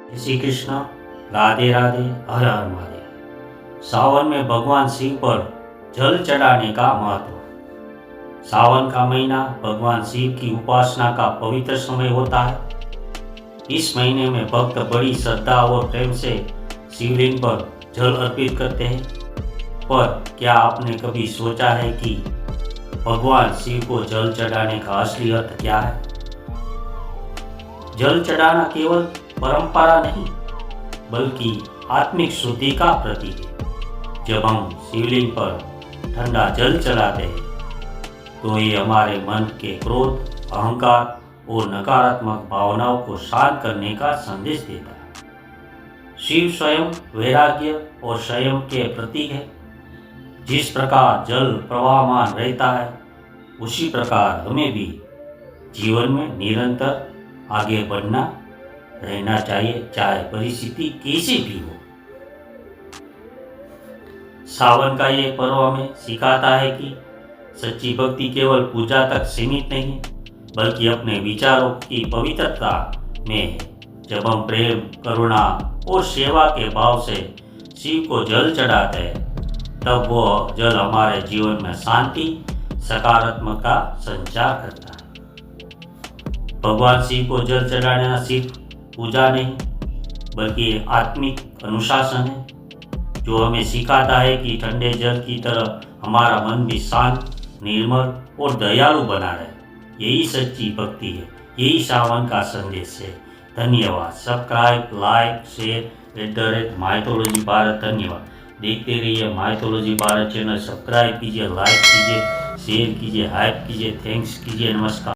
जय श्री कृष्ण। राधे राधे। हर हर महादेव। सावन में भगवान शिव पर जल चढ़ाने का महत्व। सावन का महीना भगवान शिव की उपासना का पवित्र समय होता है। इस महीने में भक्त बड़ी श्रद्धा और प्रेम से शिवलिंग पर जल अर्पित करते हैं। पर क्या आपने कभी सोचा है कि भगवान शिव को जल चढ़ाने का असली अर्थ क्या है? जल चढ़ाना केवल परंपरा नहीं बल्कि आत्मिक शुद्धि का प्रतीक है। जब हम शिवलिंग पर ठंडा जल चढ़ाते हैं तो ये हमारे मन के क्रोध, अहंकार और नकारात्मक भावनाओं को शांत करने का संदेश देता है। शिव स्वयं वैराग्य और संयम के प्रतीक है। जिस प्रकार जल प्रवाहमान रहता है उसी प्रकार हमें भी जीवन में निरंतर आगे बढ़ना रहना चाहिए, चाहे परिस्थिति कैसी भी हो। सावन का ये पर्व हमें सिखाता है कि सच्ची भक्ति केवल पूजा तक सीमित नहीं है बल्कि अपने विचारों की पवित्रता में है। जब हम प्रेम, करुणा और सेवा के भाव से शिव को जल चढ़ाते हैं तब वो जल हमारे जीवन में शांति, सकारात्मक का संचार करता है। भगवान शिव को जल चढ़ाना सिर्फ पूजा नहीं बल्कि आत्मिक अनुशासन है जो हमें सिखाता है कि ठंडे जल की तरह हमारा मन भी शांत, निर्मल और दयालु बना रहे। यही सच्ची भक्ति है, यही सावन का संदेश है। धन्यवाद। Subscribe, like, share mythology Bharat. धन्यवाद। देखते रहिए माइथोलॉजी भारत चैनल। सब्सक्राइब कीजिए, लाइक कीजिए, शेयर कीजिए, हाइप कीजिए, थैंक्स कीजिए। नमस्कार।